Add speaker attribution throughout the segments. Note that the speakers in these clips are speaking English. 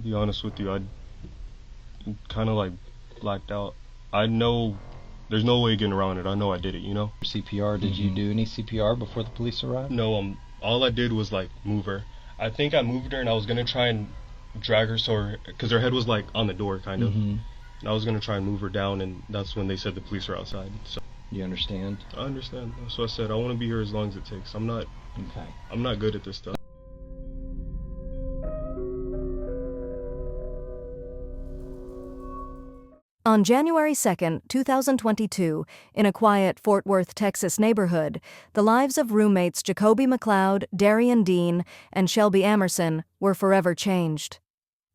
Speaker 1: be honest with you, I kind of like blacked out. I know there's no way getting around it. I know I did it, you know?
Speaker 2: CPR, did you do any CPR before the police arrived?
Speaker 1: No, all I did was like move her. I think I moved her and I was going to try and drag her because her head was like on the door kind of. And I was going to try and move her down, and that's when they said the police are outside. So
Speaker 2: you understand?
Speaker 1: I understand. So I said I want to be here as long as it takes. I'm not good at this stuff.
Speaker 3: On January 2, 2022, in a quiet Fort Worth, Texas neighborhood, the lives of roommates Jacoby McCloud, Darion Deen, and Shelby Amerson were forever changed.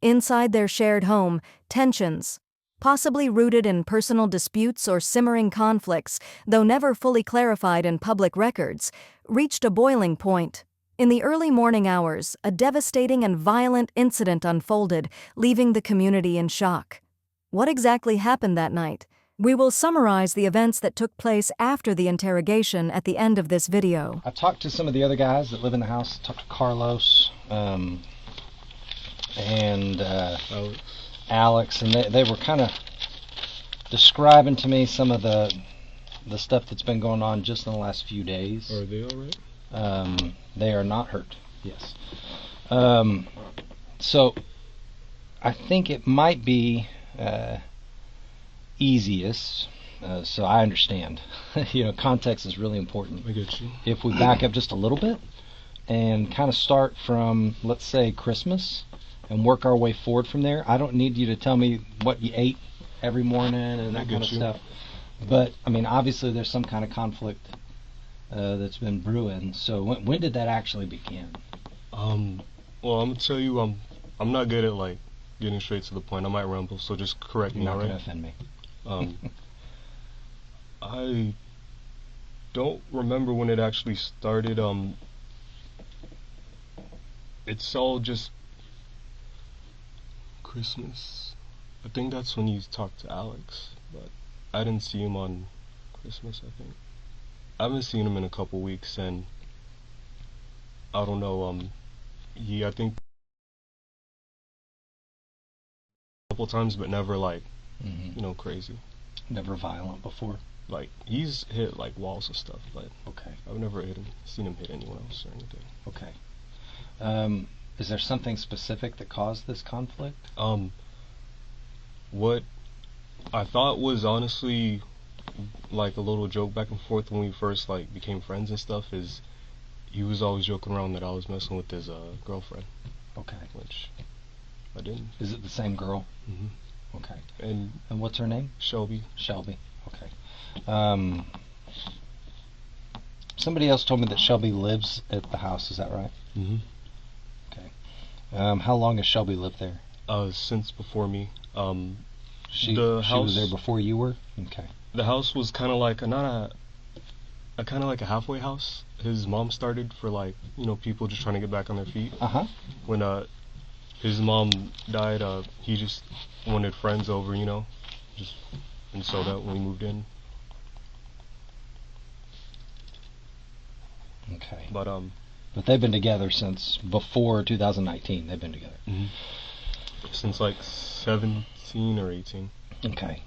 Speaker 3: Inside their shared home, tensions, possibly rooted in personal disputes or simmering conflicts, though never fully clarified in public records, reached a boiling point. In the early morning hours, a devastating and violent incident unfolded, leaving the community in shock. What exactly happened that night? We will summarize the events that took place after the interrogation at the end of this video.
Speaker 2: I've talked to some of the other guys that live in the house. I talked to Carlos and Alex, and they were kind of describing to me some of the stuff that's been going on just in the last few days.
Speaker 1: Are they all right?
Speaker 2: They are not hurt, yes. So I think it might be easiest, so I understand. Context is really important.
Speaker 1: I get you.
Speaker 2: If we back up just a little bit and kind of start from, let's say, Christmas and work our way forward from there. I don't need you to tell me what you ate every morning and that kind of stuff. But, I mean, obviously there's some kind of conflict that's been brewing. So when did that actually begin?
Speaker 1: Well, I'm going to tell you, I'm not good at, like, getting straight to the point. I might ramble, so just correct me,
Speaker 2: alright?
Speaker 1: You're not
Speaker 2: going to offend me.
Speaker 1: I don't remember when it actually started. It's all just Christmas. I think that's when you talked to Alex, but I didn't see him on Christmas, I think. I haven't seen him in a couple weeks, and I don't know, I think couple times, but never like crazy.
Speaker 2: Never violent before.
Speaker 1: Like he's hit like walls and stuff, but
Speaker 2: okay.
Speaker 1: I've never seen him hit anyone else or anything.
Speaker 2: Okay. Is there something specific that caused this conflict?
Speaker 1: What I thought was honestly like a little joke back and forth when we first like became friends and stuff is he was always joking around that I was messing with his girlfriend.
Speaker 2: Okay.
Speaker 1: Which I didn't.
Speaker 2: Is it the same girl?
Speaker 1: Mm-hmm.
Speaker 2: Okay.
Speaker 1: And
Speaker 2: what's her name?
Speaker 1: Shelby.
Speaker 2: Shelby. Okay. Somebody else told me that Shelby lives at the house. Is that right?
Speaker 1: Mm-hmm.
Speaker 2: Okay. How long has Shelby lived there?
Speaker 1: Since before me.
Speaker 2: She was there before you were? Okay.
Speaker 1: The house was kind of like kind of like a halfway house. His mom started for like people just trying to get back on their feet. When his mom died, he just wanted friends over, and so that when we moved in.
Speaker 2: Okay.
Speaker 1: But
Speaker 2: they've been together since before 2019. They've been together.
Speaker 1: Mm-hmm. Since like 17 or 18.
Speaker 2: Okay.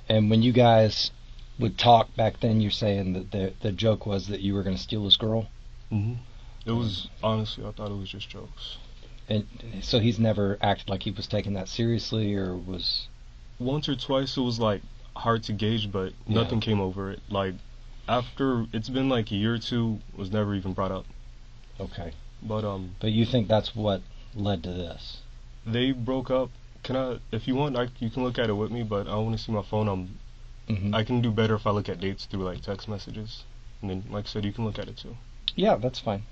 Speaker 2: And when you guys would talk back then, you're saying that the joke was that you were going to steal this girl?
Speaker 1: Mm-hmm. It was, honestly, I thought it was just jokes.
Speaker 2: And so he's never acted like he was taking that seriously, or was...
Speaker 1: Once or twice it was like hard to gauge, but nothing came over it. Like after it's been like a year or two, was never even brought up.
Speaker 2: Okay.
Speaker 1: But
Speaker 2: you think that's what led to this?
Speaker 1: They broke up. If you want, you can look at it with me, but I want to see my phone. I can do better if I look at dates through like text messages, and then like I said, you can look at it too.
Speaker 2: Yeah, that's fine.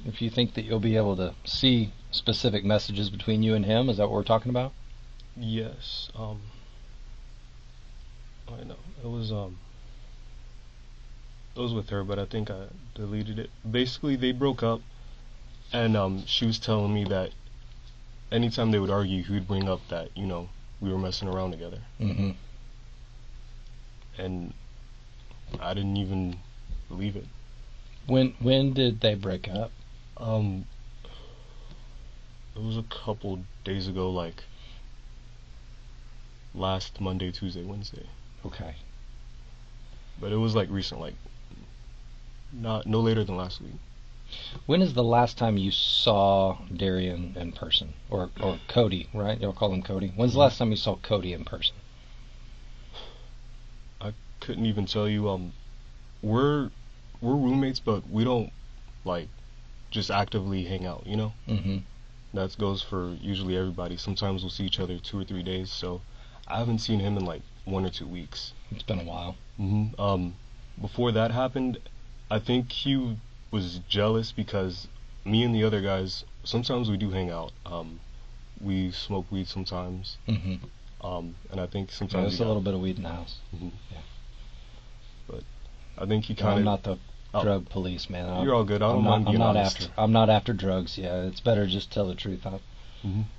Speaker 2: If you think that you'll be able to see specific messages between you and him, is that what we're talking about?
Speaker 1: Yes. I know it was with her, but I think I deleted it. Basically, they broke up, and she was telling me that anytime they would argue, he would bring up that we were messing around together.
Speaker 2: Mm-hmm.
Speaker 1: And I didn't even believe it.
Speaker 2: When did they break up?
Speaker 1: It was a couple days ago, like last Monday, Tuesday, Wednesday.
Speaker 2: Okay.
Speaker 1: But it was like recent, like no later than last week.
Speaker 2: When is the last time you saw Darion in person? Or Cody, right? You'll call him Cody. When's the last time you saw Cody in person?
Speaker 1: I couldn't even tell you. We're roommates, but we don't like just actively hang out, you know?
Speaker 2: Mm-hmm.
Speaker 1: That goes for usually everybody. Sometimes we'll see each other 2 or 3 days, so I haven't seen him in like 1 or 2 weeks.
Speaker 2: It's been a while.
Speaker 1: Mm-hmm. Before that happened, I think he was jealous because me and the other guys, sometimes we do hang out. We smoke weed sometimes.
Speaker 2: Mm-hmm.
Speaker 1: And I think sometimes
Speaker 2: there's a little bit of weed in the house.
Speaker 1: Mm-hmm.
Speaker 2: Yeah.
Speaker 1: But I think he kind of...
Speaker 2: I'm not the drug police, man.
Speaker 1: You're all good. I'm not
Speaker 2: after drugs. Yeah, it's better just tell the truth. I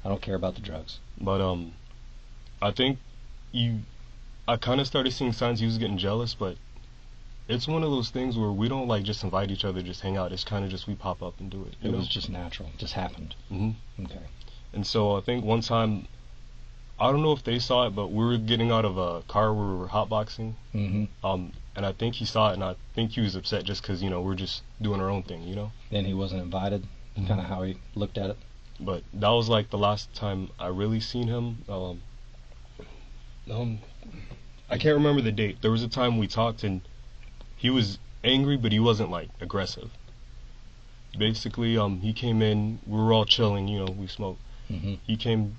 Speaker 2: don't care about the drugs.
Speaker 1: But I think I kind of started seeing signs he was getting jealous, but it's one of those things where we don't like just invite each other, just hang out. It's kind of just we pop up and do it.
Speaker 2: It was just natural. It just happened.
Speaker 1: Mm-hmm.
Speaker 2: Okay.
Speaker 1: And so I think one time, I don't know if they saw it, but we were getting out of a car where we were hotboxing.
Speaker 2: Mm-hmm.
Speaker 1: And I think he saw it, and I think he was upset just because, you know, we're just doing our own thing, you know?
Speaker 2: And he wasn't invited, kind of how he looked at it.
Speaker 1: But that was like the last time I really seen him. I can't remember the date. There was a time we talked, and he was angry, but he wasn't like aggressive. Basically, he came in, we were all chilling, you know, we smoked.
Speaker 2: Mm-hmm.
Speaker 1: He came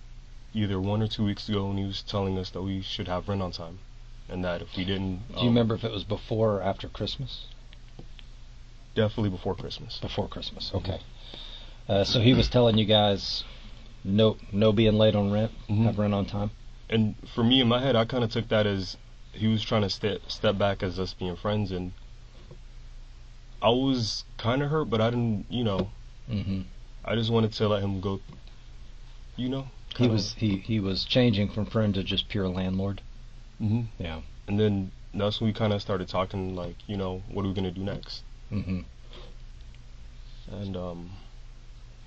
Speaker 1: either 1 or 2 weeks ago, and he was telling us that we should have rent on time. And that if we didn't...
Speaker 2: Do you remember if it was before or after Christmas?
Speaker 1: Definitely before Christmas.
Speaker 2: Before Christmas, okay. So he was telling you guys no being late on rent, have rent on time?
Speaker 1: And for me, in my head, I kind of took that as he was trying to step back as us being friends, and I was kind of hurt, but I didn't, you know...
Speaker 2: Mm-hmm.
Speaker 1: I just wanted to let him go, you know?
Speaker 2: He was changing from friend to just pure landlord?
Speaker 1: Mm-hmm.
Speaker 2: Yeah.
Speaker 1: And then that's when we kind of started talking, like, you know, what are we going to do next?
Speaker 2: Mm-hmm.
Speaker 1: And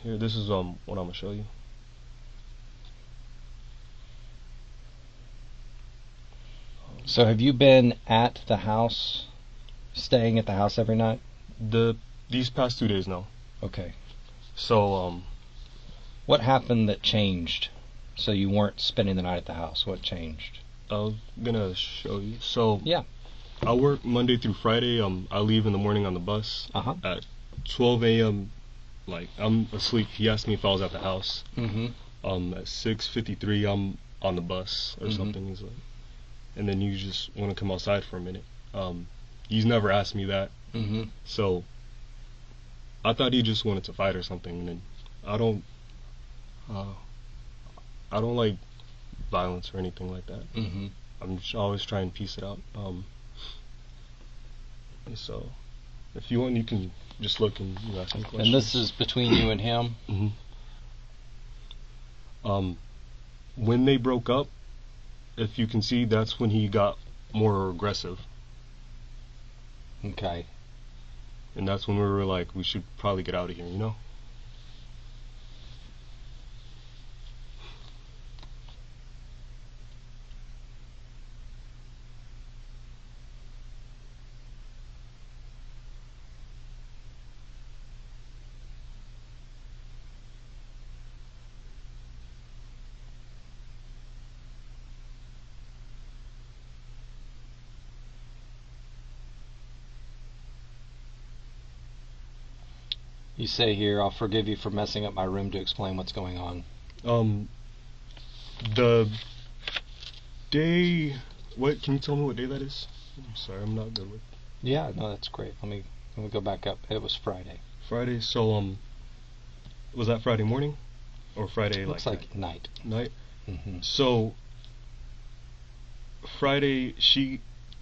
Speaker 1: here, this is what I'm going to show you.
Speaker 2: So have you been at the house, staying at the house every night?
Speaker 1: These past 2 days, no.
Speaker 2: Okay.
Speaker 1: So,
Speaker 2: what happened that changed so you weren't spending the night at the house? What changed?
Speaker 1: I'm gonna show you. So,
Speaker 2: yeah,
Speaker 1: I work Monday through Friday. I leave in the morning on the bus at 12 a.m. Like, I'm asleep. He asked me if I was at the house.
Speaker 2: Mm-hmm.
Speaker 1: At 6:53, I'm on the bus or something. He's like, and then you just want to come outside for a minute. He's never asked me that.
Speaker 2: Mm-hmm.
Speaker 1: So I thought he just wanted to fight or something. And then I don't like violence or anything like that.
Speaker 2: Mm-hmm.
Speaker 1: I'm always trying to piece it out. So if you want, you can just look and ask me questions.
Speaker 2: And this is between you and him?
Speaker 1: Mm-hmm. When they broke up, if you can see, that's when he got more aggressive.
Speaker 2: Okay.
Speaker 1: And that's when we were like, we should probably get out of here, you know?
Speaker 2: You say here, I'll forgive you for messing up my room to explain what's going on.
Speaker 1: The day... What? Can you tell me what day that is? I'm sorry, I'm not good with...
Speaker 2: Yeah, no, that's great. Let me go back up. It was Friday.
Speaker 1: Friday, so, was that Friday morning? Or Friday,
Speaker 2: Looks like night.
Speaker 1: Night?
Speaker 2: Mm-hmm.
Speaker 1: So, Friday,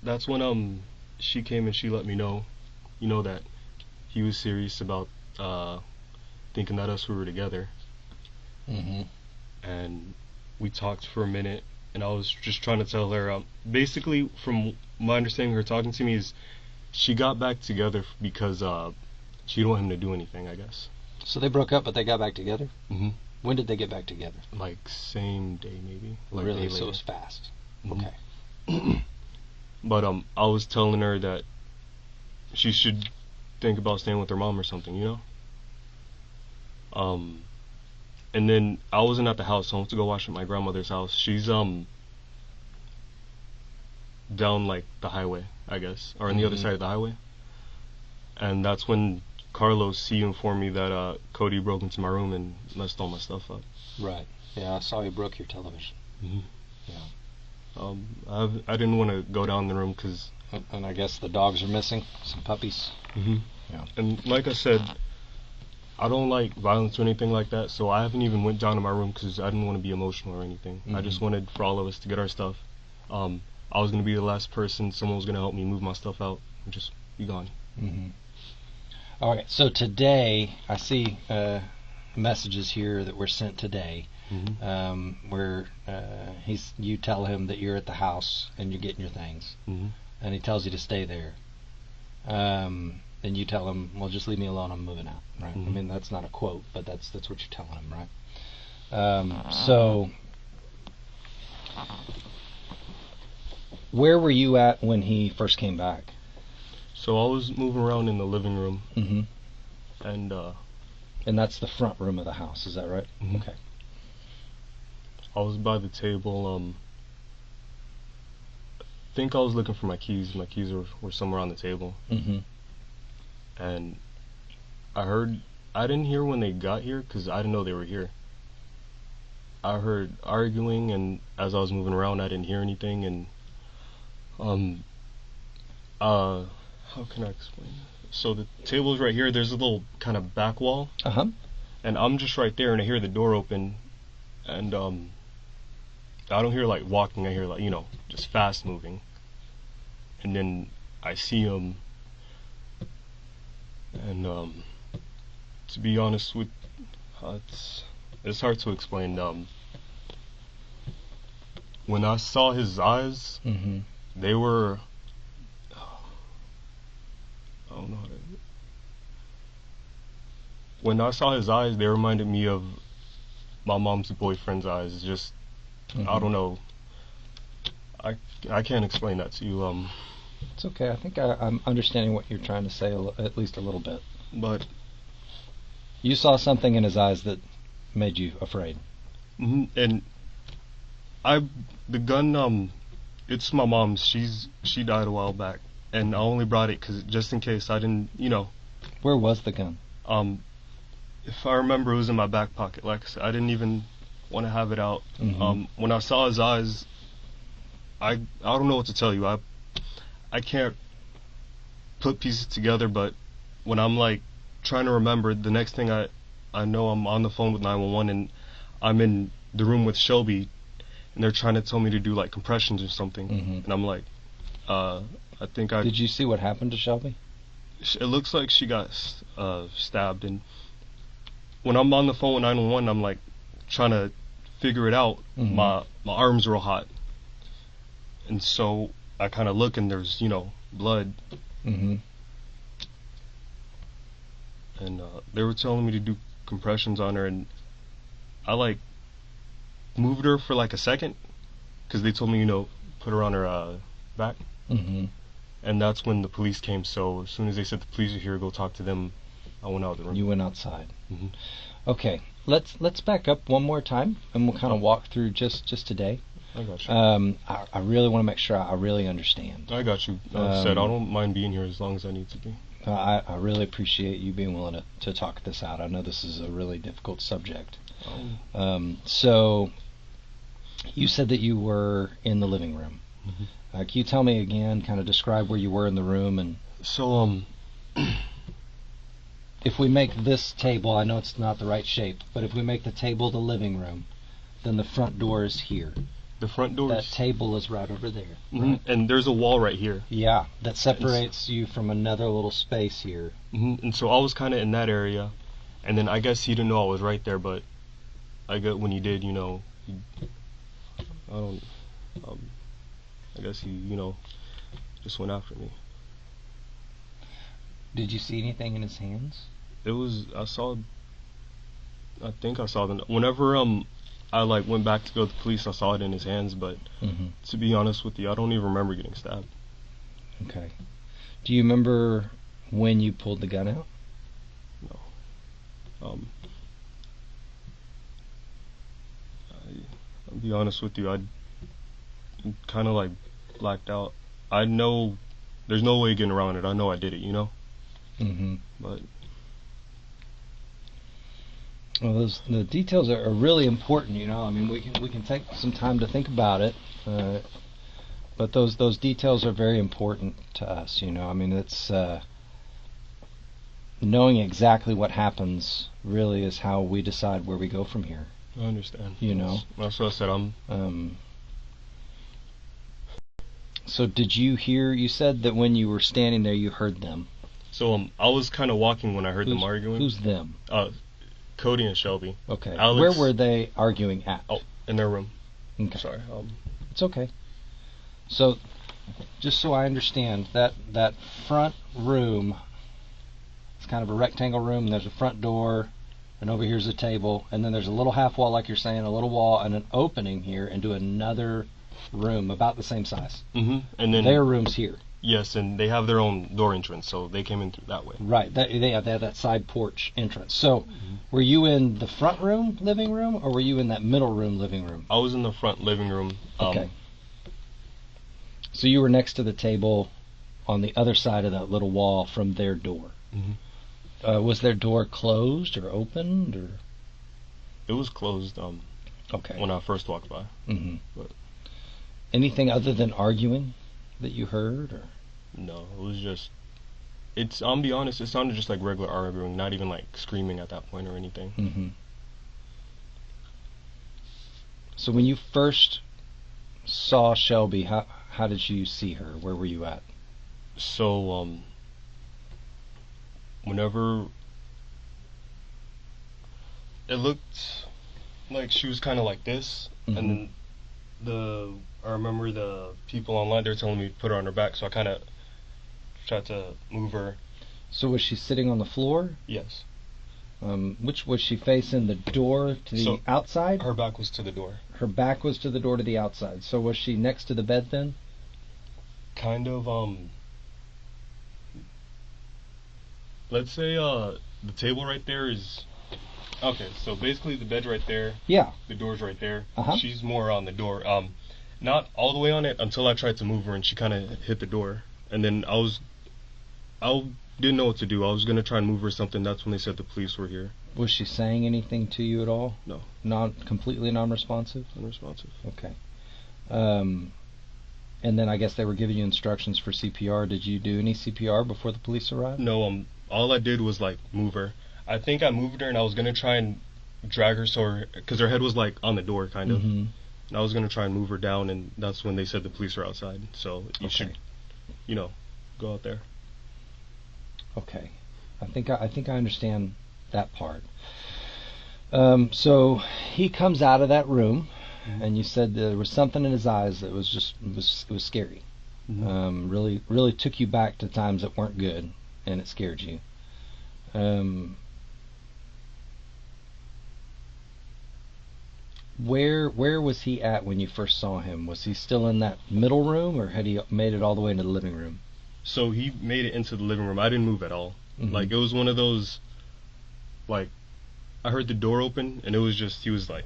Speaker 1: that's when, she came and she let me know, you know, that he was serious about, thinking that we were together.
Speaker 2: Mm-hmm.
Speaker 1: And we talked for a minute, and I was just trying to tell her, basically, from my understanding, her talking to me is, she got back together because, she didn't want him to do anything, I guess.
Speaker 2: So they broke up, but they got back together?
Speaker 1: Mm-hmm.
Speaker 2: When did they get back together?
Speaker 1: Like same day, maybe. Like
Speaker 2: really?
Speaker 1: Day
Speaker 2: So it was fast.
Speaker 1: Mm-hmm.
Speaker 2: Okay.
Speaker 1: But I was telling her that she should think about staying with her mom or something, you know. And then I wasn't at the house, so I went to go watch at my grandmother's house. She's down like the highway, I guess, or on the other side of the highway. And that's when Carlos, he informed me that Cody broke into my room and messed all my stuff up.
Speaker 2: Right. Yeah, I saw he broke your television.
Speaker 1: Mm-hmm.
Speaker 2: Yeah.
Speaker 1: I didn't want to go down the room because...
Speaker 2: And I guess the dogs are missing, some puppies.
Speaker 1: Mm-hmm.
Speaker 2: Yeah.
Speaker 1: And like I said, I don't like violence or anything like that, so I haven't even went down to my room because I didn't want to be emotional or anything. Mm-hmm. I just wanted for all of us to get our stuff. I was going to be the last person. Someone was going to help me move my stuff out and just be gone.
Speaker 2: Mm-hmm. All right, so today, I see messages here that were sent today, where you tell him that you're at the house and you're getting your things, and he tells you to stay there. Then you tell him, well, just leave me alone, I'm moving out, right? I mean, that's not a quote, but that's what you're telling him, right? So, where were you at when he first came back?
Speaker 1: So I was moving around in the living room,
Speaker 2: and that's the front room of the house, is that right?
Speaker 1: Mm-hmm.
Speaker 2: Okay.
Speaker 1: I was by the table. I think I was looking for my keys. My keys were somewhere on the table. And I didn't hear when they got here because I didn't know they were here. I heard arguing, and as I was moving around, I didn't hear anything. And how can I explain? So the table's right here. There's a little kind of back wall. And I'm just right there, and I hear the door open, and I don't hear like walking. I hear like, just fast moving. And then I see him, and to be honest with, it's hard to explain. When I saw his eyes, they were. I don't know how to... When I saw his eyes, they reminded me of my mom's boyfriend's eyes. It's just, I don't know. I can't explain that to you.
Speaker 2: It's okay. I think I'm understanding what you're trying to say, at least a little bit.
Speaker 1: But
Speaker 2: you saw something in his eyes that made you afraid.
Speaker 1: And the gun, it's my mom's. She died a while back. And I only brought it just in case I didn't,
Speaker 2: Where was the gun?
Speaker 1: If I remember, it was in my back pocket. Like I said, I didn't even want to have it out. When I saw his eyes, I don't know what to tell you. I can't put pieces together, but when I'm like trying to remember, the next thing I know, I'm on the phone with 911 and I'm in the room with Shelby, and they're trying to tell me to do like compressions or something, and I'm like, I think
Speaker 2: Did you see what happened to Shelby?
Speaker 1: It looks like she got stabbed, and when I'm on the phone with 911, I'm like trying to figure it out. My arms are all hot, and so I kind of look, and there's blood. And they were telling me to do compressions on her, and I like moved her for like a second because they told me put her on her back. And that's when the police came. So as soon as they said the police are here, go talk to them, I went out of the room.
Speaker 2: You went outside. Okay, let's back up one more time, and we'll kind of walk through just today.
Speaker 1: I got you.
Speaker 2: I really want to make sure I really understand.
Speaker 1: I got you. Like I said, I don't mind being here as long as I need to be.
Speaker 2: I really appreciate you being willing to talk this out. I know this is a really difficult subject. So you said that you were in the living room. Can you tell me again, kind of describe where you were in the room? And
Speaker 1: so
Speaker 2: if we make this table, I know it's not the right shape, but if we make the table the living room, then the front door is here.
Speaker 1: The front door.
Speaker 2: That table is right over there. Right?
Speaker 1: And there's a wall right here.
Speaker 2: Yeah, that separates you from another little space here.
Speaker 1: And so I was kind of in that area, and then I guess he didn't know I was right there, but I get when he did, I guess he, just went after me.
Speaker 2: Did you see anything in his hands?
Speaker 1: I saw I think I saw them. Whenever I like went back to go to the police, I saw it in his hands. But to be honest with you, I don't even remember getting stabbed.
Speaker 2: Okay. Do you remember when you pulled the gun out?
Speaker 1: No. I'll be honest with you, I kind of like blacked out. I know there's no way getting around it. I know I did it, you know? But
Speaker 2: well, the details are really important, you know. I mean, we can take some time to think about it, but those details are very important to us, you know. I mean, it's knowing exactly what happens really is how we decide where we go from here.
Speaker 1: I understand.
Speaker 2: You know.
Speaker 1: That's what I said.
Speaker 2: So did you hear? You said that when you were standing there, you heard them.
Speaker 1: So I was kind of walking when I heard them arguing.
Speaker 2: Who's them?
Speaker 1: Cody and Shelby.
Speaker 2: Okay.
Speaker 1: Alex,
Speaker 2: where were they arguing at?
Speaker 1: Oh, in their room.
Speaker 2: Okay.
Speaker 1: Sorry.
Speaker 2: It's okay. So, just so I understand, that front room, it's kind of a rectangle room, and there's a front door, and over here's a table, and then there's a little half wall, like you're saying, a little wall, and an opening here into another room about the same size.
Speaker 1: And then
Speaker 2: their room's here.
Speaker 1: Yes, and they have their own door entrance, so they came in through that way.
Speaker 2: Right. They have that side porch entrance. So, were you in the front room, living room, or were you in that middle room, living room?
Speaker 1: I was in the front living room.
Speaker 2: Okay. So you were next to the table on the other side of that little wall from their door. Was their door closed or opened, or?
Speaker 1: It was closed.
Speaker 2: Okay.
Speaker 1: When I first walked by. But
Speaker 2: anything other than arguing that you heard, or?
Speaker 1: No, it was just. I'll be honest. It sounded just like regular arguing, not even like screaming at that point or anything.
Speaker 2: So when you first saw Shelby, how did you see her? Where were you at?
Speaker 1: So whenever it looked like she was kind of like this, and then I remember the people online, they were telling me to put her on her back, so I kind of tried to move her.
Speaker 2: So was she sitting on the floor?
Speaker 1: Yes.
Speaker 2: Which was she facing, the door to the outside?
Speaker 1: Her back was to the door.
Speaker 2: Her back was to the door to the outside. So was she next to the bed then?
Speaker 1: Kind of, let's say, the table right there is, okay, so basically the bed's right there.
Speaker 2: Yeah.
Speaker 1: The door's right there. She's more on the door. Not all the way on it until I tried to move her and she kind of hit the door. And then I didn't know what to do. I was going to try and move her or something. That's when they said the police were here.
Speaker 2: Was she saying anything to you at all?
Speaker 1: No.
Speaker 2: Completely non-responsive?
Speaker 1: Unresponsive.
Speaker 2: Okay. And then I guess they were giving you instructions for CPR. Did you do any CPR before the police arrived?
Speaker 1: No, all I did was like move her. I think I moved her and I was going to try and drag her because her head was like on the door kind of. And I was going to try and move her down, and that's when they said the police were outside. So you should, go out there.
Speaker 2: Okay. I think I understand that part. So he comes out of that room, and you said there was something in his eyes that was just it was scary. Really took you back to times that weren't good, and it scared you. Where was he at when you first saw him? Was he still in that middle room, or had he made it all the way into the living room?
Speaker 1: So he made it into the living room. I didn't move at all. Like, it was one of those, like, I heard the door open, and it was just, he was like,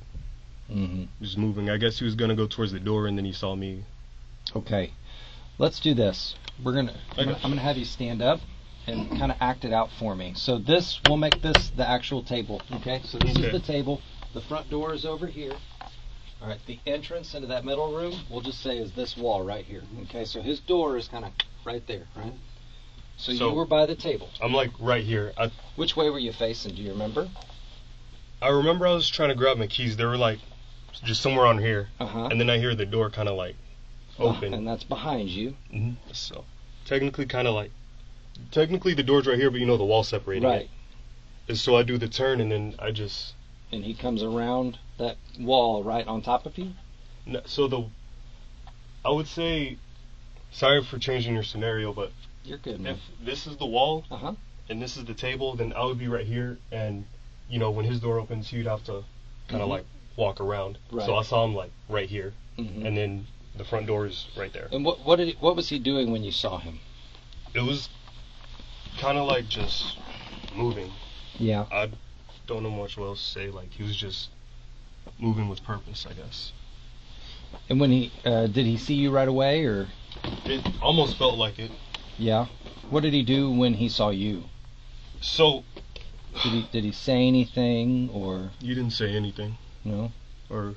Speaker 1: just moving. I guess he was going to go towards the door, and then he saw me.
Speaker 2: Okay. Let's do this. I'm gonna have you stand up and kind of act it out for me. So we'll make this the actual table, okay? So this is the table. The front door is over here. All right, the entrance into that middle room, we'll just say is this wall right here, okay? So his door is kind of right there, right? So you were by the table.
Speaker 1: I'm like right here.
Speaker 2: Which way were you facing? Do you remember?
Speaker 1: I remember I was trying to grab my keys. They were like just somewhere on here. And then I hear the door kind of like open.
Speaker 2: And that's behind you.
Speaker 1: So technically the door's right here, but the wall separating it. And so I do the turn, and then
Speaker 2: And he comes around that wall right on top of you?
Speaker 1: No, so I would say, sorry for changing your scenario, but
Speaker 2: you're good, man.
Speaker 1: If this is the wall and this is the table, then I would be right here, and when his door opens, he'd have to kind of like walk around. Right. So I saw him like right here, and then the front door is right there.
Speaker 2: And what was he doing when you saw him?
Speaker 1: It was kind of like just moving.
Speaker 2: Yeah.
Speaker 1: I don't know much what else to say. Like, he was just moving with purpose, I guess.
Speaker 2: And when he did he see you right away, or?
Speaker 1: It almost felt like it.
Speaker 2: Yeah. What did he do when he saw you?
Speaker 1: So.
Speaker 2: Did he say anything, or?
Speaker 1: You didn't say anything.
Speaker 2: No.
Speaker 1: Or.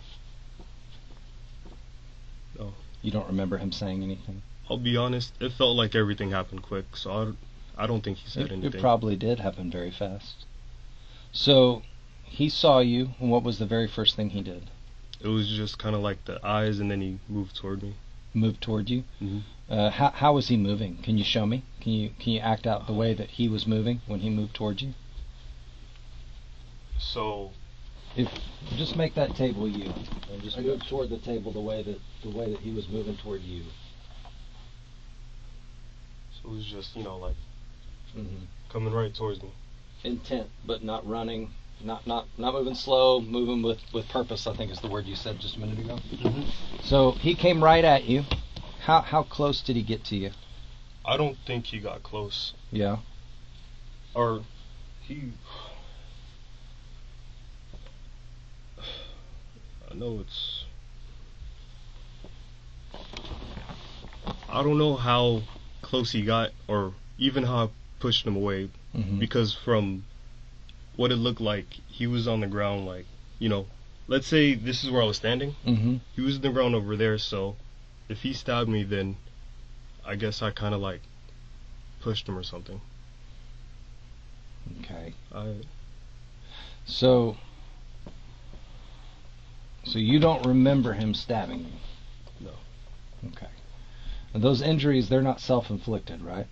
Speaker 1: No.
Speaker 2: You don't remember him saying anything?
Speaker 1: I'll be honest. It felt like everything happened quick, so I don't think he said anything.
Speaker 2: It probably did happen very fast. So, he saw you, and what was the very first thing he did?
Speaker 1: It was just kind of like the eyes, and then he moved toward me.
Speaker 2: Moved toward you?
Speaker 1: Mm-hmm.
Speaker 2: How was he moving? Can you show me? Can you act out the way that he was moving when he moved toward you?
Speaker 1: So,
Speaker 2: just make that table you, and just move toward the table the way that he was moving toward you.
Speaker 1: So it was just like coming right towards me.
Speaker 2: Intent, but not running, not moving slow, moving with purpose, I think is the word you said just a minute ago. So he came right at you. How close did he get to you?
Speaker 1: I don't think he got close.
Speaker 2: Yeah.
Speaker 1: Or he. I know it's. I don't know how close he got, or even how I pushed him away, because from what it looked like, he was on the ground, like, let's say this is where I was standing. He was in the ground over there, so if he stabbed me, then I guess I kind of like pushed him or something.
Speaker 2: Okay. So you don't remember him stabbing you?
Speaker 1: No.
Speaker 2: Okay. And those injuries, they're not self-inflicted, right?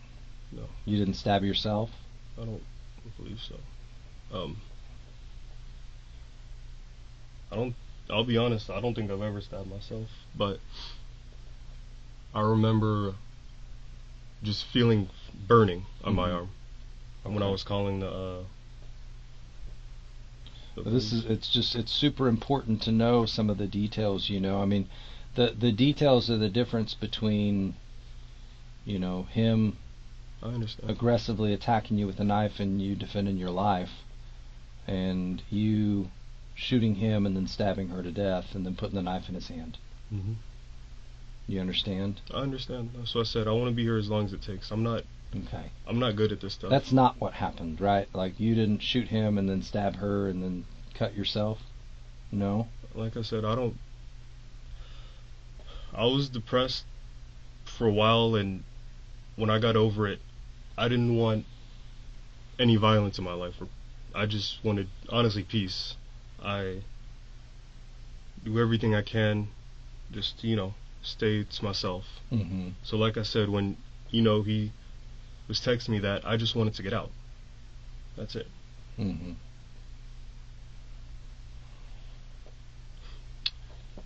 Speaker 1: No.
Speaker 2: You didn't stab yourself?
Speaker 1: I don't believe so. I'll be honest, I don't think I've ever stabbed myself, but I remember just feeling burning on my arm when I was calling the
Speaker 2: it's super important to know some of the details, I mean, the details are the difference between, him
Speaker 1: I understand.
Speaker 2: aggressively attacking you with a knife and you defending your life, and you shooting him and then stabbing her to death and then putting the knife in his hand. You understand?
Speaker 1: I understand. That's what I said. I want to be here as long as it takes. I'm not good at this stuff.
Speaker 2: That's not what happened, right? Like, you didn't shoot him and then stab her and then cut yourself? No?
Speaker 1: Like I said, I was depressed for a while, and when I got over it, I didn't want any violence in my life. I just wanted, honestly, peace. I do everything I can, just, stay to myself. So like I said, when, he was texting me that, I just wanted to get out. That's it.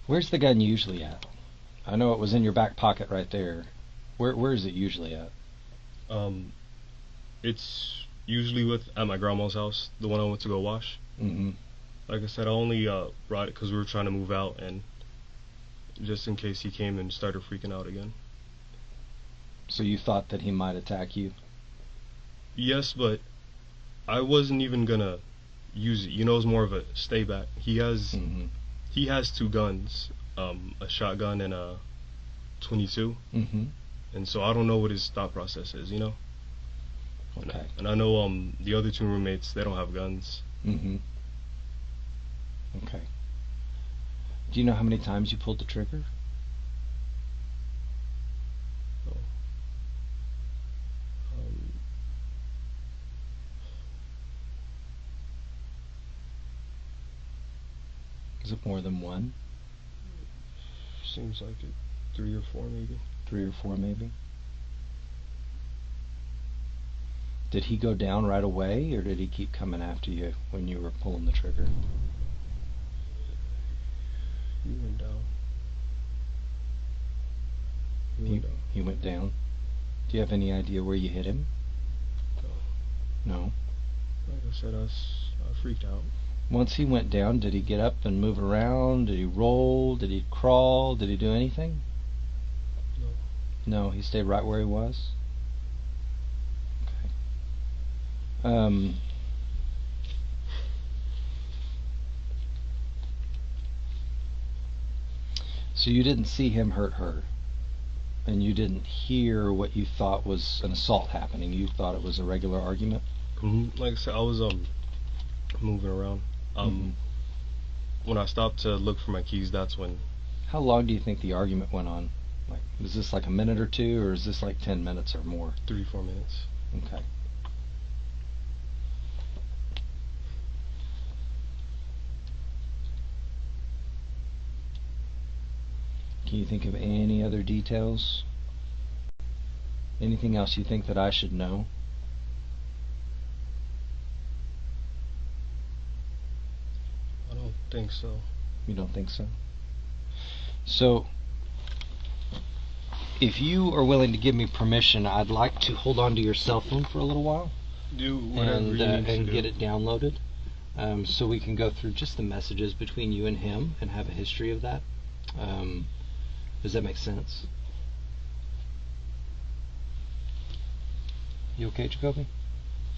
Speaker 2: Where's the gun usually at? I know it was in your back pocket right there. Where is it usually at?
Speaker 1: It's usually at my grandma's house, the one I went to go wash. Like I said, I only brought it because we were trying to move out, and just in case he came and started freaking out again.
Speaker 2: So you thought that he might attack you?
Speaker 1: Yes, but I wasn't even gonna use it. It's more of a stay back. He has two guns, a shotgun and a .22. And so I don't know what his thought process is,
Speaker 2: Okay.
Speaker 1: And I know the other two roommates, they don't have guns.
Speaker 2: Okay. Do you know how many times you pulled the trigger?
Speaker 1: No.
Speaker 2: Is it more than one?
Speaker 1: Seems like it. 3 or 4 maybe.
Speaker 2: 3 or 4 maybe? Did he go down right away, or did he keep coming after you when you were pulling the trigger?
Speaker 1: He went down.
Speaker 2: He went down? Do you have any idea where you hit him?
Speaker 1: No.
Speaker 2: No?
Speaker 1: Like I said, I freaked out.
Speaker 2: Once he went down, did he get up and move around? Did he roll? Did he crawl? Did he do anything?
Speaker 1: No.
Speaker 2: No, he stayed right where he was? Okay. So you didn't see him hurt her, and you didn't hear what you thought was an assault happening. You thought it was a regular argument?
Speaker 1: Like I said, I was moving around. When I stopped to look for my keys, that's when.
Speaker 2: How long do you think the argument went on? Like, was this like a minute or two, or is this like 10 minutes or more?
Speaker 1: 3-4 minutes.
Speaker 2: Okay. Can you think of any other details? Anything else you think that I should know?
Speaker 1: I don't think so.
Speaker 2: You don't think so? So, if you are willing to give me permission, I'd like to hold on to your cell phone for a little while.
Speaker 1: Do whatever you need to do.
Speaker 2: Get it downloaded, so we can go through just the messages between you and him and have a history of that. Does that make sense? You okay, Jacoby?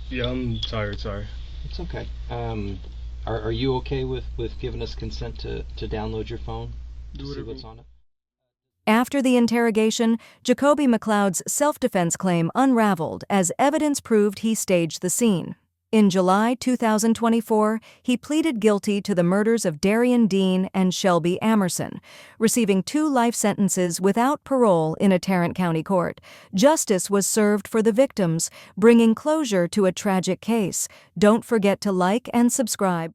Speaker 1: Yeah, I'm tired, sorry.
Speaker 2: It's okay. Are you okay with giving us consent to download your phone?
Speaker 1: Do
Speaker 2: see what's on it?
Speaker 3: After the interrogation, Jacoby McCloud's self-defense claim unraveled as evidence proved he staged the scene. In July 2024, he pleaded guilty to the murders of Darion Deen and Shelby Amerson, receiving 2 life sentences without parole in a Tarrant County court. Justice was served for the victims, bringing closure to a tragic case. Don't forget to like and subscribe.